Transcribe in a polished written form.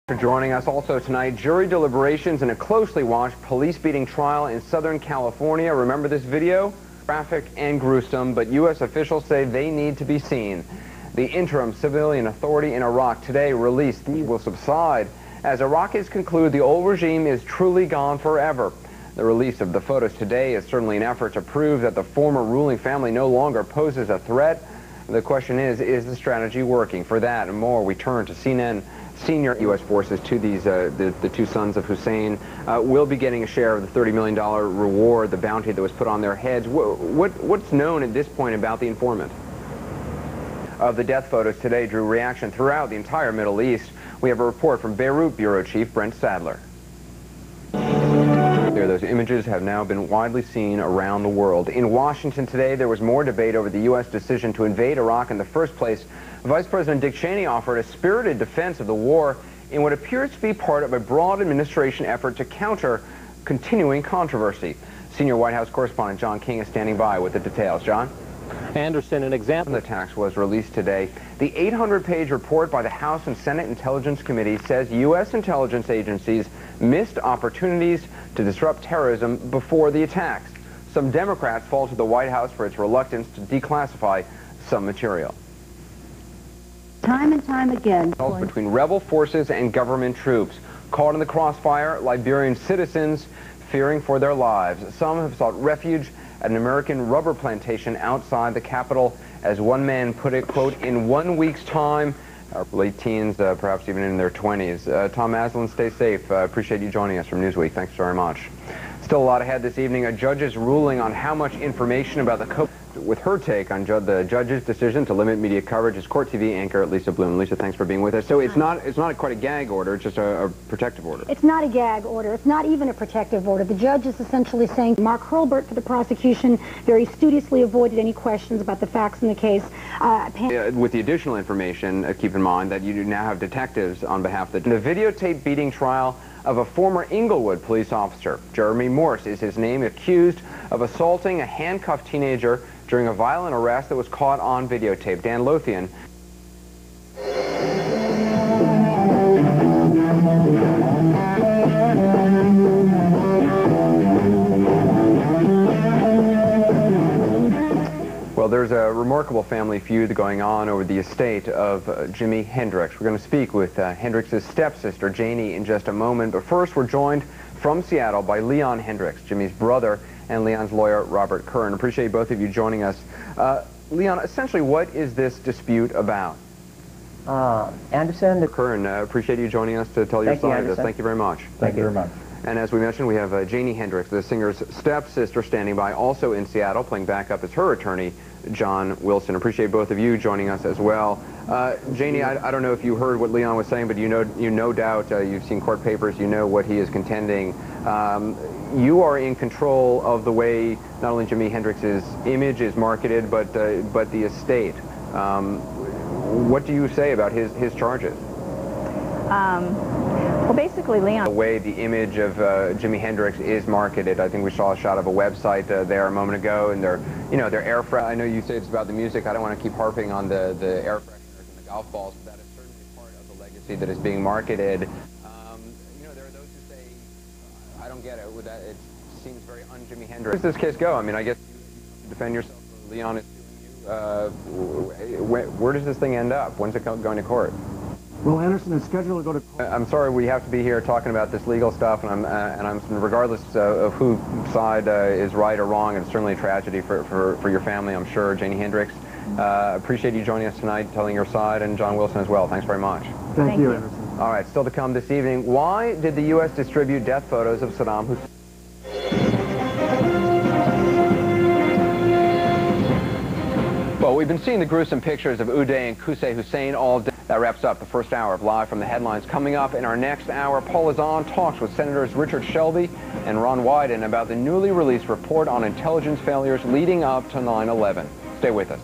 For joining us also tonight, jury deliberations in a closely watched police beating trial in Southern California. Remember this video? Graphic and gruesome, but U.S. officials say they need to be seen. The interim civilian authority in Iraq today released these will subside as Iraqis conclude the old regime is truly gone forever. The release of the photos today is certainly an effort to prove that the former ruling family no longer poses a threat. The question is the strategy working? For that and more, we turn to CNN. Senior U.S. forces to these, the two sons of Hussein will be getting a share of the $30 million reward, the bounty that was put on their heads. What's known at this point about the informant? Of the death photos today drew reaction throughout the entire Middle East. We have a report from Beirut Bureau Chief Brent Sadler. Those images have now been widely seen around the world. In Washington today, there was more debate over the U.S. decision to invade Iraq in the first place. Vice President Dick Cheney offered a spirited defense of the war in what appears to be part of a broad administration effort to counter continuing controversy. Senior White House correspondent John King is standing by with the details. John? Anderson, an example of the attacks was released today. The 800-page report by the House and Senate Intelligence Committee says U.S. intelligence agencies missed opportunities to disrupt terrorism before the attacks. Some Democrats faulted the White House for its reluctance to declassify some material. Time and time again. Between rebel forces and government troops. Caught in the crossfire, Liberian citizens fearing for their lives. Some have sought refuge at an American rubber plantation outside the capital. As one man put it, quote, in 1 week's time, late teens, perhaps even in their 20s. Tom Maslin, stay safe. Appreciate you joining us from Newsweek. Thanks very much. Still a lot ahead this evening. A judge's ruling on how much information about the COVID. With her take on the judge's decision to limit media coverage is Court TV anchor Lisa Bloom. Lisa, thanks for being with us. So it's not quite a gag order, it's just a protective order. It's not a gag order. It's not even a protective order. The judge is essentially saying Mark Hurlburt for the prosecution very studiously avoided any questions about the facts in the case. With the additional information, keep in mind that you now have detectives on behalf of the videotape beating trial of a former Inglewood police officer. Jeremy Morse is his name, accused of assaulting a handcuffed teenager during a violent arrest that was caught on videotape. Dan Lothian. Well, there's a remarkable family feud going on over the estate of Jimi Hendrix. We're going to speak with Hendrix's stepsister, Janie, in just a moment. But first, we're joined from Seattle by Leon Hendrix, Jimi's brother, and Leon's lawyer, Robert Kern. Appreciate both of you joining us. Leon, essentially, what is this dispute about? Anderson, Kern, appreciate you joining us to tell your side of this. Thank you very much. Thank you very much. And as we mentioned, we have Janie Hendrix, the singer's stepsister, standing by, also in Seattle, playing backup as her attorney, John Wilson. Appreciate both of you joining us as well. Janie, I don't know if you heard what Leon was saying, but you no doubt, you've seen court papers, you know what he is contending. You are in control of the way not only Jimi Hendrix's image is marketed, but the estate. What do you say about his charges? Well, basically, Leon. The way the image of Jimi Hendrix is marketed. I think we saw a shot of a website there a moment ago, and their air fresheners. I know you say it's about the music. I don't want to keep harping on the air fresheners and the golf balls, but that is certainly part of the legacy that is being marketed. There are those who say, I don't get it. It seems very un-Jimi Hendrix. Where does this case go? I mean, I guess you defend yourself. Leon is suing you. Where does this thing end up? When's it going to court? Well, Anderson is scheduled to go to court. I'm sorry we have to be here talking about this legal stuff, and I'm regardless of whose side is right or wrong, it's certainly a tragedy for your family, I'm sure. Jimi Hendrix, appreciate you joining us tonight, telling your side, and John Wilson as well. Thanks very much. Thank you, Anderson. All right, still to come this evening. Why did the U.S. distribute death photos of Saddam Hussein? Well, we've been seeing the gruesome pictures of Uday and Qusay Hussein all day. That wraps up the first hour of Live from the Headlines. Coming up in our next hour, Paul Azan talks with Senators Richard Shelby and Ron Wyden about the newly released report on intelligence failures leading up to 9/11. Stay with us.